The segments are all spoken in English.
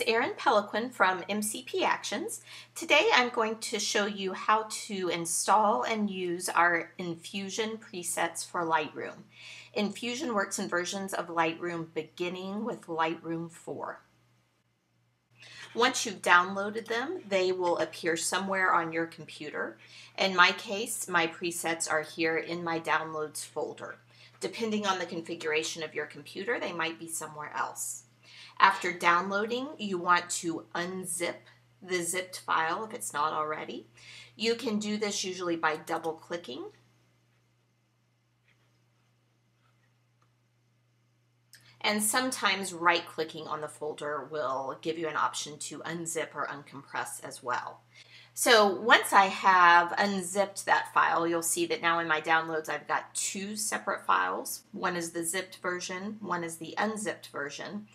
Erin Peliquin from MCP Actions. Today I'm going to show you how to install and use our Infusion presets for Lightroom. Infusion works in versions of Lightroom beginning with Lightroom 4. Once you've downloaded them, they will appear somewhere on your computer. In my case, my presets are here in my Downloads folder. Depending on the configuration of your computer, they might be somewhere else. After downloading, you want to unzip the zipped file if it's not already. You can do this usually by double-clicking. And sometimes right-clicking on the folder will give you an option to unzip or uncompress as well. So once I have unzipped that file, you'll see that now in my downloads I've got two separate files. One is the zipped version, one is the unzipped version.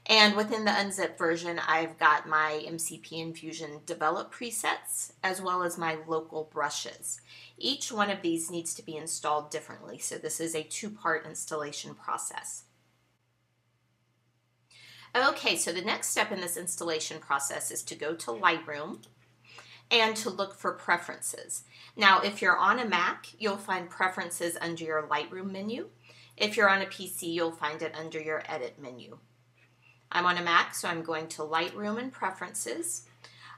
And within the unzipped version, I've got my MCP Infusion Develop presets as well as my local brushes. Each one of these needs to be installed differently, so this is a two-part installation process. Okay, so the next step in this installation process is to go to Lightroom and to look for Preferences. Now, if you're on a Mac, you'll find Preferences under your Lightroom menu. If you're on a PC, you'll find it under your Edit menu. I'm on a Mac, so I'm going to Lightroom and Preferences.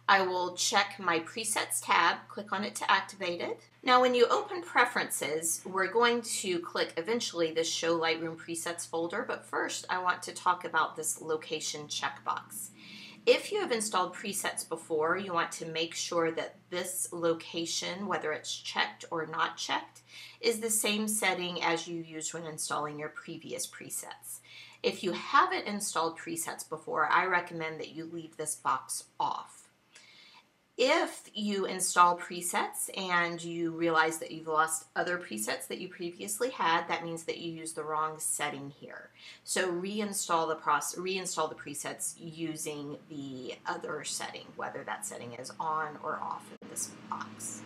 I will check my Presets tab, click on it to activate it. Now when you open Preferences, we're going to click eventually this Show Lightroom Presets folder, but first I want to talk about this location checkbox. If you have installed presets before, you want to make sure that this location, whether it's checked or not checked, is the same setting as you used when installing your previous presets. If you haven't installed presets before, I recommend that you leave this box off. If you install presets and you realize that you've lost other presets that you previously had, that means that you used the wrong setting here. So reinstall the presets using the other setting, whether that setting is on or off in this box.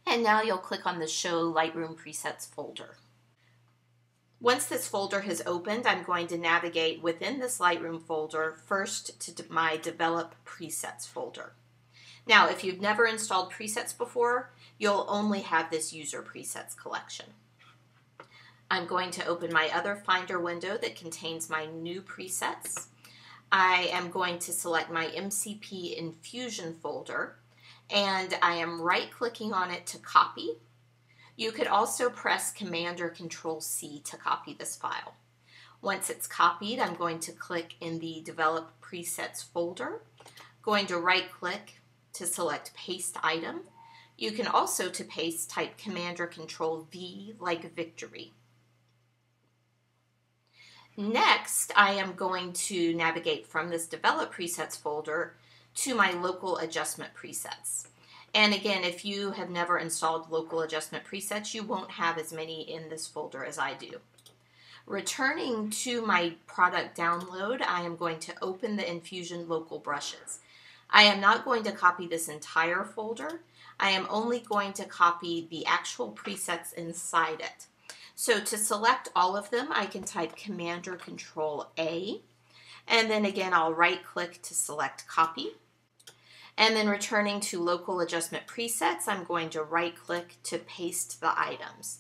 And now you'll click on the Show Lightroom Presets folder. Once this folder has opened, I'm going to navigate within this Lightroom folder first to my Develop Presets folder. Now, if you've never installed presets before, you'll only have this User Presets collection. I'm going to open my other Finder window that contains my new presets. I am going to select my MCP Infusion folder, and I am right-clicking on it to copy. You could also press Command or Control C to copy this file. Once it's copied, I'm going to click in the Develop Presets folder, going to right-click to select Paste Item. You can also, to paste, type Command or Control V like victory. Next, I am going to navigate from this Develop Presets folder to my Local Adjustment presets. And again, if you have never installed local adjustment presets, you won't have as many in this folder as I do. Returning to my product download, I am going to open the Infusion Local Brushes. I am not going to copy this entire folder. I am only going to copy the actual presets inside it. So to select all of them, I can type Command or Control A, and then again I'll right-click to select Copy. And then returning to Local Adjustment Presets, I'm going to right-click to paste the items.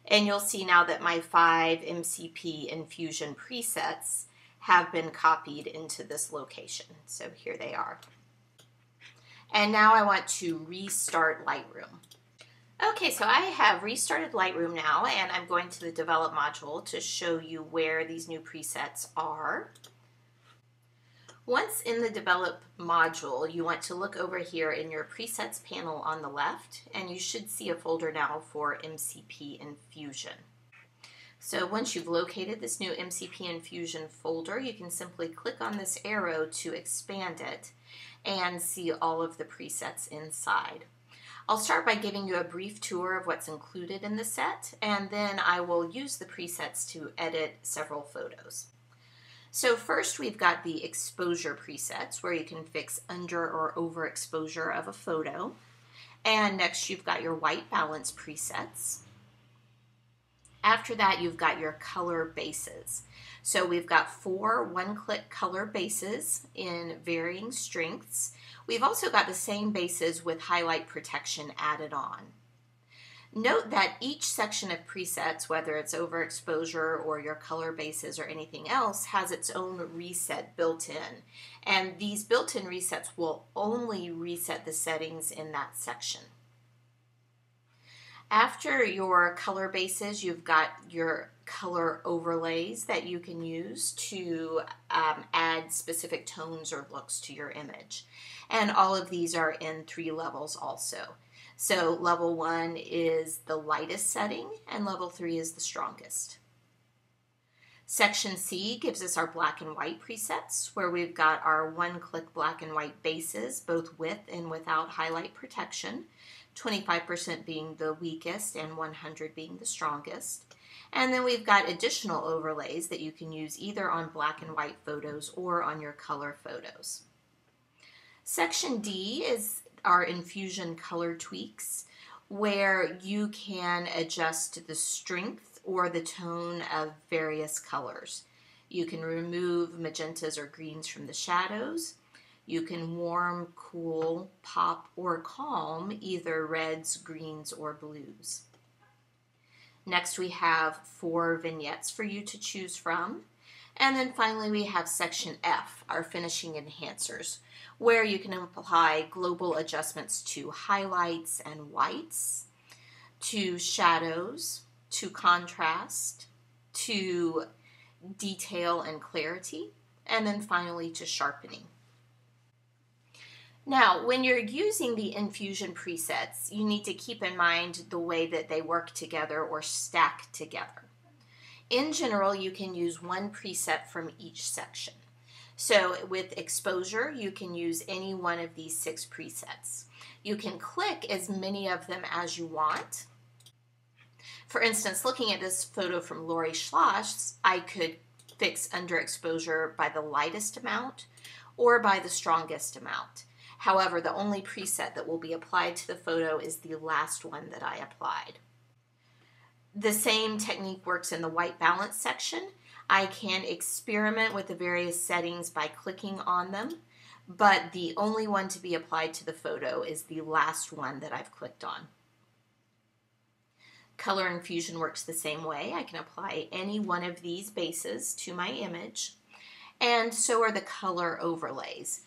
And you'll see now that my 5 MCP Infusion presets have been copied into this location. So here they are. And now I want to restart Lightroom. Okay, so I have restarted Lightroom now, and I'm going to the Develop module to show you where these new presets are. Once in the Develop module, you want to look over here in your Presets panel on the left, and you should see a folder now for MCP Infusion. So once you've located this new MCP Infusion folder, you can simply click on this arrow to expand it and see all of the presets inside. I'll start by giving you a brief tour of what's included in the set, and then I will use the presets to edit several photos. So first we've got the exposure presets where you can fix under or overexposure of a photo. And next you've got your white balance presets. After that you've got your color bases. So we've got 4 one-click color bases in varying strengths. We've also got the same bases with highlight protection added on. Note that each section of presets, whether it's overexposure or your color bases or anything else, has its own reset built in. And these built-in resets will only reset the settings in that section. After your color bases, you've got your color overlays that you can use to add specific tones or looks to your image. And all of these are in 3 levels also. So level 1 is the lightest setting and level 3 is the strongest. Section C gives us our black and white presets, where we've got our one-click black and white bases, both with and without highlight protection, 25% being the weakest and 100 being the strongest. And then we've got additional overlays that you can use either on black and white photos or on your color photos. Section D is our infusion color tweaks, where you can adjust the strength or the tone of various colors. You can remove magentas or greens from the shadows. You can warm, cool, pop, or calm either reds, greens, or blues. Next we have 4 vignettes for you to choose from. And then finally we have section F, our finishing enhancers, where you can apply global adjustments to highlights and whites, to shadows, to contrast, to detail and clarity, and then finally to sharpening. Now, when you're using the infusion presets, you need to keep in mind the way that they work together or stack together. In general, you can use 1 preset from each section. So with exposure, you can use any one of these 6 presets. You can click as many of them as you want. For instance, looking at this photo from Lori Schloss, I could fix underexposure by the lightest amount or by the strongest amount. However, the only preset that will be applied to the photo is the last one that I applied. The same technique works in the white balance section. I can experiment with the various settings by clicking on them, but the only one to be applied to the photo is the last one that I've clicked on. Color infusion works the same way. I can apply any one of these bases to my image, and so are the color overlays.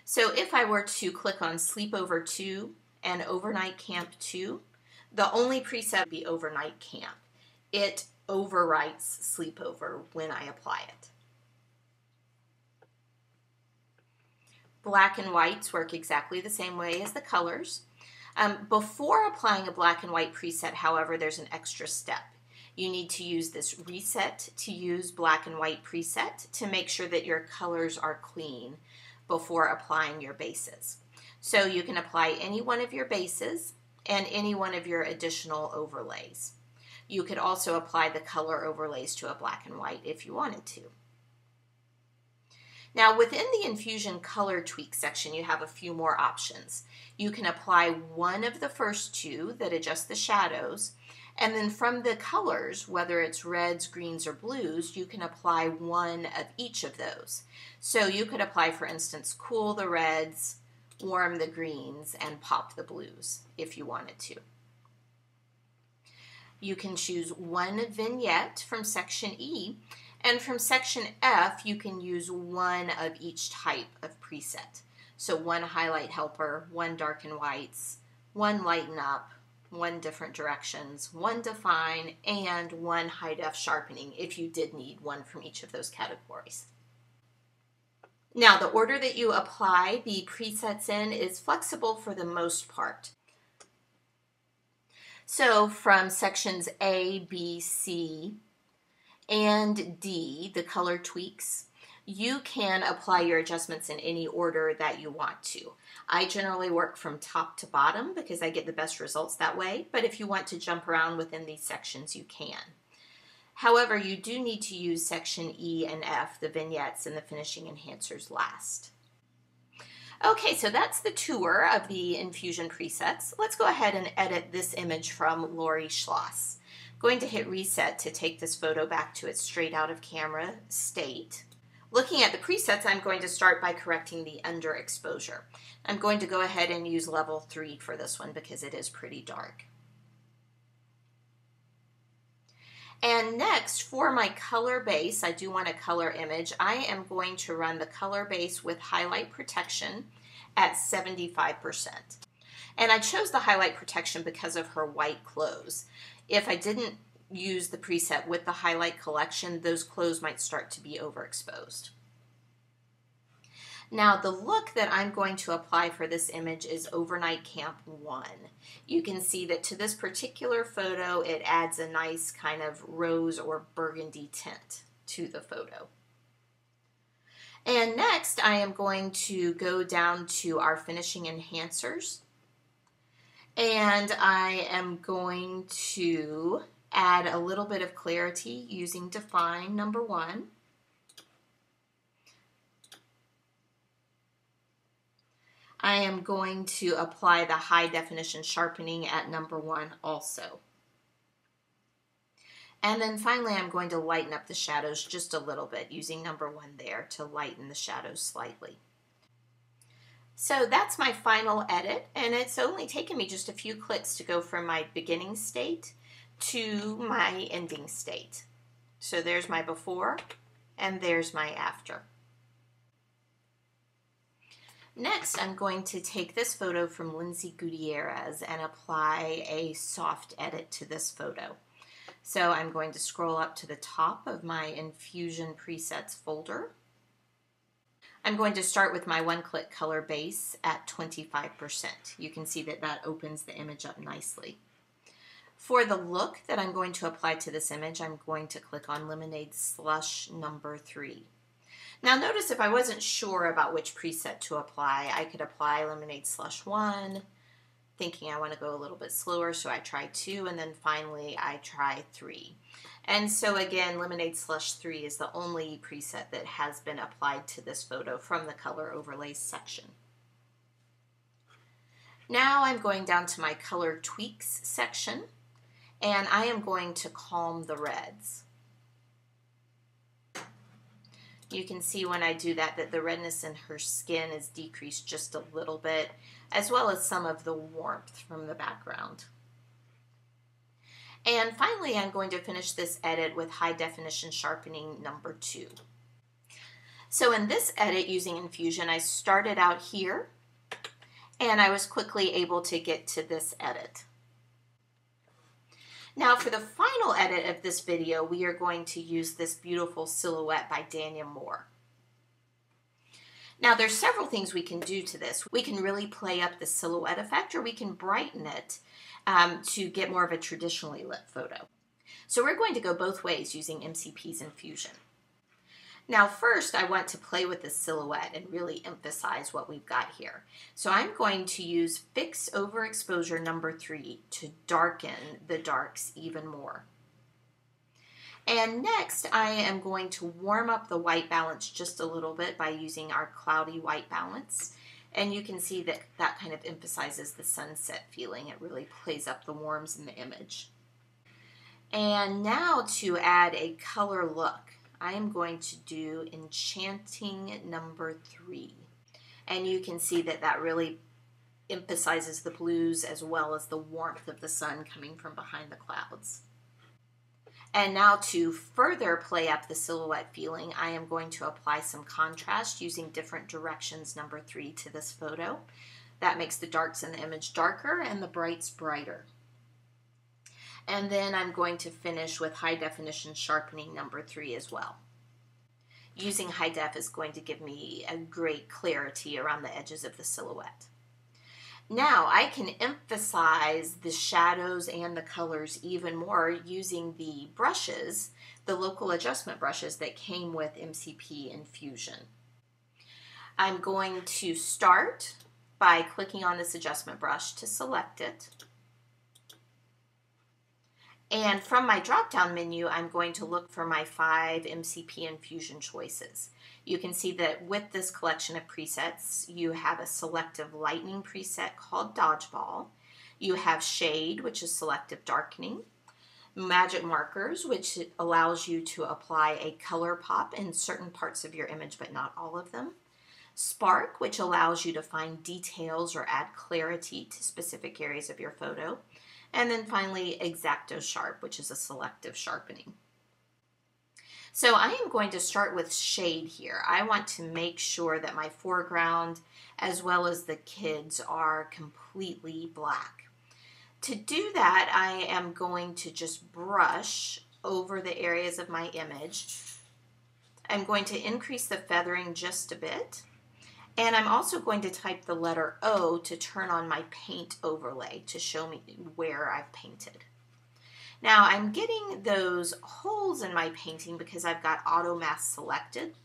So if I were to click on Sleepover 2 and Overnight Camp 2, the only preset would be Overnight Camp. It overwrites Sleepover when I apply it. Black and whites work exactly the same way as the colors. Before applying a black and white preset, however, there's an extra step. You need to use this reset to use black and white preset to make sure that your colors are clean before applying your bases. So you can apply any one of your bases and any one of your additional overlays. You could also apply the color overlays to a black and white if you wanted to. Now within the infusion color tweak section, you have a few more options. You can apply one of the first 2 that adjust the shadows, and then from the colors, whether it's reds, greens, or blues, you can apply one of each of those. So you could apply, for instance, cool the reds, warm the greens, and pop the blues if you wanted to. You can choose 1 vignette from section E, and from section F, you can use 1 of each type of preset. So 1 highlight helper, 1 darken whites, 1 lighten up, 1 different directions, 1 define, and 1 high def sharpening if you did need 1 from each of those categories. Now, the order that you apply the presets in is flexible for the most part. So from sections A, B, C, and D, the color tweaks, you can apply your adjustments in any order that you want to. I generally work from top to bottom because I get the best results that way, but if you want to jump around within these sections, you can. However, you do need to use section E and F, the vignettes and the finishing enhancers, last. Okay, so that's the tour of the infusion presets. Let's go ahead and edit this image from Lori Schloss. going to hit reset to take this photo back to its straight out of camera state. Looking at the presets, I'm going to start by correcting the underexposure. I'm going to go ahead and use level 3 for this one because it is pretty dark. And next, for my color base, I do want a color image. I am going to run the color base with highlight protection at 75%. And I chose the highlight protection because of her white clothes. If I didn't use the preset with the highlight collection, those clothes might start to be overexposed. Now the look that I'm going to apply for this image is Overnight Camp 1. You can see that to this particular photo, it adds a nice kind of rose or burgundy tint to the photo. And next I am going to go down to our finishing enhancers. And I am going to add a little bit of clarity using Define number 1. I am going to apply the high definition sharpening at number 1 also. And then finally I'm going to lighten up the shadows just a little bit using number 1 there to lighten the shadows slightly. So that's my final edit, and it's only taken me just a few clicks to go from my beginning state to my ending state. So there's my before and there's my after. Next, I'm going to take this photo from Lindsay Gutierrez and apply a soft edit to this photo. So I'm going to scroll up to the top of my Infusion Presets folder. I'm going to start with my one-click color base at 25%. You can see that that opens the image up nicely. For the look that I'm going to apply to this image, I'm going to click on Lemonade Slush number 3. Now notice if I wasn't sure about which preset to apply, I could apply Lemonade Slush 1, thinking I want to go a little bit slower, so I try 2, and then finally I try 3. And so again, Lemonade Slush 3 is the only preset that has been applied to this photo from the color overlays section. Now I'm going down to my color tweaks section, and I am going to calm the reds. You can see when I do that that the redness in her skin is decreased just a little bit, as well as some of the warmth from the background. And finally, I'm going to finish this edit with high definition sharpening number 2. So in this edit using Infusion, I started out here and I was quickly able to get to this edit. Now for the final edit of this video, we are going to use this beautiful silhouette by Dania Moore. Now there's several things we can do to this. We can really play up the silhouette effect, or we can brighten it to get more of a traditionally lit photo. So we're going to go both ways using MCP's Infusion. Now first I want to play with the silhouette and really emphasize what we've got here. So I'm going to use Fix Overexposure number 3 to darken the darks even more. And next I am going to warm up the white balance just a little bit by using our cloudy white balance. And you can see that that kind of emphasizes the sunset feeling. It really plays up the warms in the image. And now to add a color look, I am going to do Enchanting number 3. And you can see that that really emphasizes the blues as well as the warmth of the sun coming from behind the clouds. And now to further play up the silhouette feeling, I am going to apply some contrast using Different Directions number 3 to this photo. That makes the darks in the image darker and the brights brighter. And then I'm going to finish with High Definition Sharpening number 3 as well. Using high def is going to give me a great clarity around the edges of the silhouette. Now I can emphasize the shadows and the colors even more using the brushes, the local adjustment brushes that came with MCP Infusion. I'm going to start by clicking on this adjustment brush to select it. And from my drop-down menu, I'm going to look for my 5 MCP Infusion choices. You can see that with this collection of presets, you have a selective lightening preset called Dodgeball. You have Shade, which is selective darkening. magic markers, which allows you to apply a color pop in certain parts of your image, but not all of them. Spark, which allows you to find details or add clarity to specific areas of your photo. And then finally, X-Acto Sharp, which is a selective sharpening. So I am going to start with shade here. I want to make sure that my foreground as well as the kids are completely black. To do that, I am going to just brush over the areas of my image. I'm going to increase the feathering just a bit. And I'm also going to type the letter O to turn on my paint overlay to show me where I've painted. Now I'm getting those holes in my painting because I've got Auto Mask selected.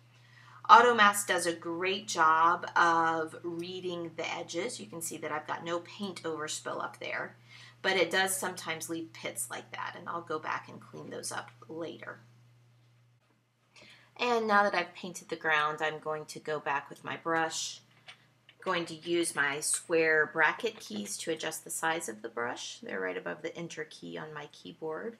Auto Mask does a great job of reading the edges. You can see that I've got no paint overspill up there, but it does sometimes leave pits like that, and I'll go back and clean those up later. And now that I've painted the ground, I'm going to go back with my brush. Going to use my square bracket keys to adjust the size of the brush. They're right above the Enter key on my keyboard.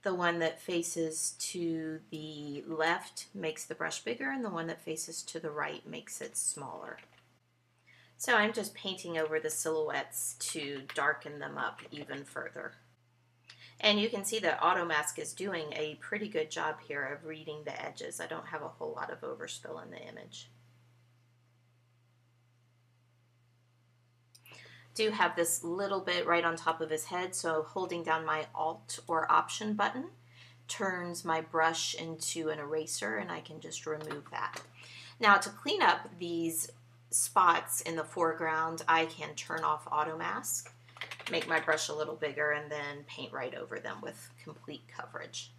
The one that faces to the left makes the brush bigger, and the one that faces to the right makes it smaller. So I'm just painting over the silhouettes to darken them up even further. And you can see that Auto Mask is doing a pretty good job here of reading the edges. I don't have a whole lot of overspill in the image. Do have this little bit right on top of his head, so holding down my Alt or Option button turns my brush into an eraser, and I can just remove that. Now to clean up these spots in the foreground, I can turn off Auto Mask, make my brush a little bigger, and then paint right over them with complete coverage.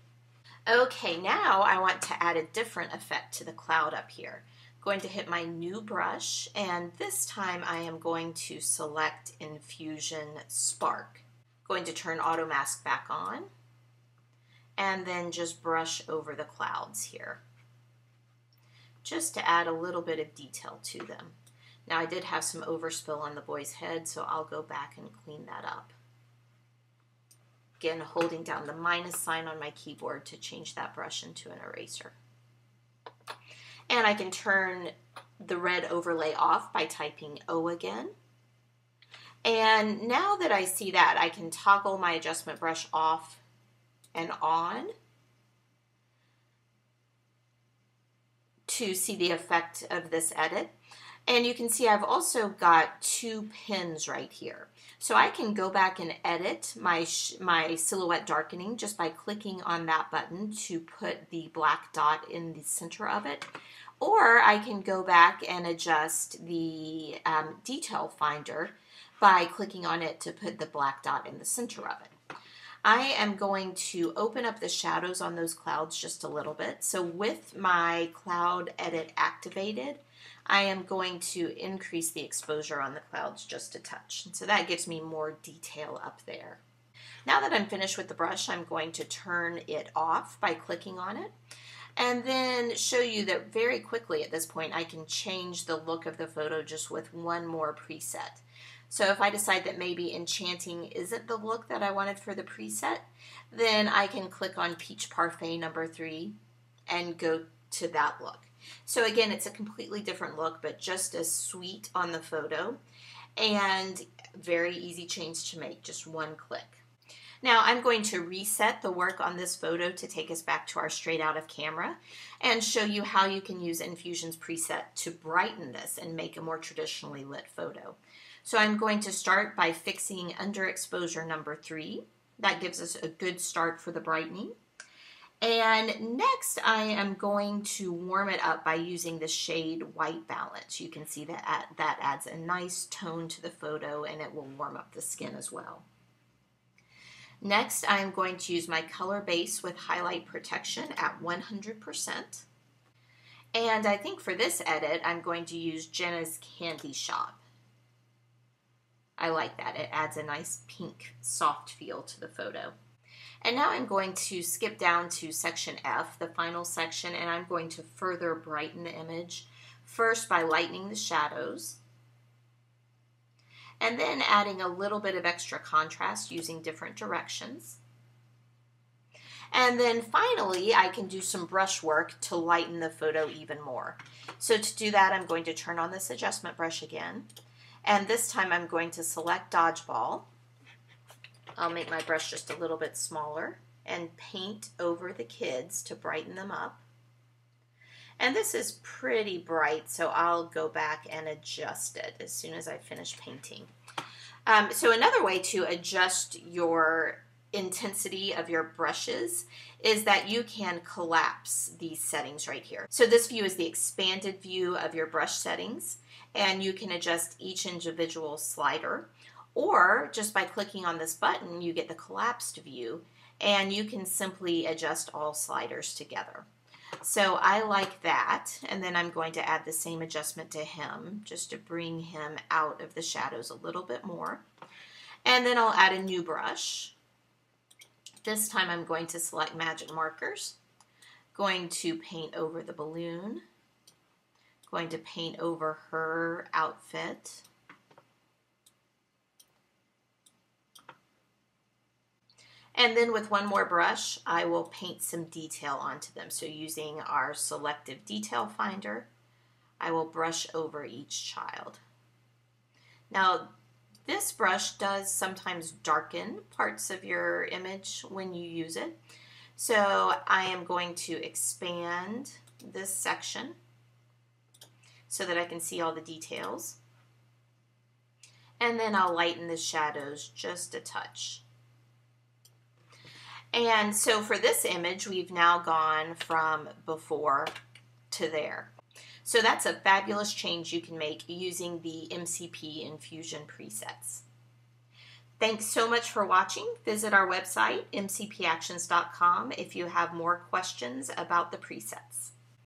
Okay, now I want to add a different effect to the cloud up here. Going to hit my new brush, and this time I am going to select Infusion Spark. Going to turn Auto Mask back on, and then just brush over the clouds here, just to add a little bit of detail to them. Now I did have some overspill on the boy's head, so I'll go back and clean that up. Again, holding down the minus sign on my keyboard to change that brush into an eraser. And I can turn the red overlay off by typing O again. And now that I see that, I can toggle my adjustment brush off and on to see the effect of this edit. And you can see I've also got two pins right here. So I can go back and edit my silhouette darkening just by clicking on that button to put the black dot in the center of it. Or I can go back and adjust the detail finder by clicking on it to put the black dot in the center of it. I am going to open up the shadows on those clouds just a little bit. So with my cloud edit activated, I am going to increase the exposure on the clouds just a touch. And so that gives me more detail up there. Now that I'm finished with the brush, I'm going to turn it off by clicking on it, and then show you that very quickly at this point I can change the look of the photo just with one more preset. So if I decide that maybe enchanting isn't the look that I wanted for the preset, then I can click on Peach Parfait number 3 and go to that look. So again, it's a completely different look, but just as sweet on the photo, and very easy change to make, just one click. Now I'm going to reset the work on this photo to take us back to our straight out of camera and show you how you can use Infusion's preset to brighten this and make a more traditionally lit photo. So I'm going to start by fixing underexposure number 3. That gives us a good start for the brightening. And next I am going to warm it up by using the shade white balance. You can see that that adds a nice tone to the photo, and it will warm up the skin as well. Next, I'm going to use my color base with highlight protection at 100%. And I think for this edit, I'm going to use Jenna's Candy Shop. I like that. It adds a nice pink, soft feel to the photo. And now I'm going to skip down to section F, the final section, and I'm going to further brighten the image, first by lightening the shadows, and then adding a little bit of extra contrast using different directions. And then finally, I can do some brush work to lighten the photo even more. So to do that, I'm going to turn on this adjustment brush again. And this time I'm going to select Dodgeball. I'll make my brush just a little bit smaller and paint over the kids to brighten them up. And this is pretty bright, so I'll go back and adjust it as soon as I finish painting. So another way to adjust your intensity of your brushes is that you can collapse these settings right here. So this view is the expanded view of your brush settings, and you can adjust each individual slider, or just by clicking on this button you get the collapsed view, and you can simply adjust all sliders together. So I like that, and then I'm going to add the same adjustment to him just to bring him out of the shadows a little bit more. And then I'll add a new brush. This time I'm going to select Magic Markers, going to paint over the balloon, going to paint over her outfit. And then with one more brush, I will paint some detail onto them. So using our selective detail finder, I will brush over each child. Now, this brush does sometimes darken parts of your image when you use it. So I am going to expand this section so that I can see all the details. And then I'll lighten the shadows just a touch. And so for this image, we've now gone from before to there. So that's a fabulous change you can make using the MCP InFusion presets. Thanks so much for watching. Visit our website, mcpactions.com, if you have more questions about the presets.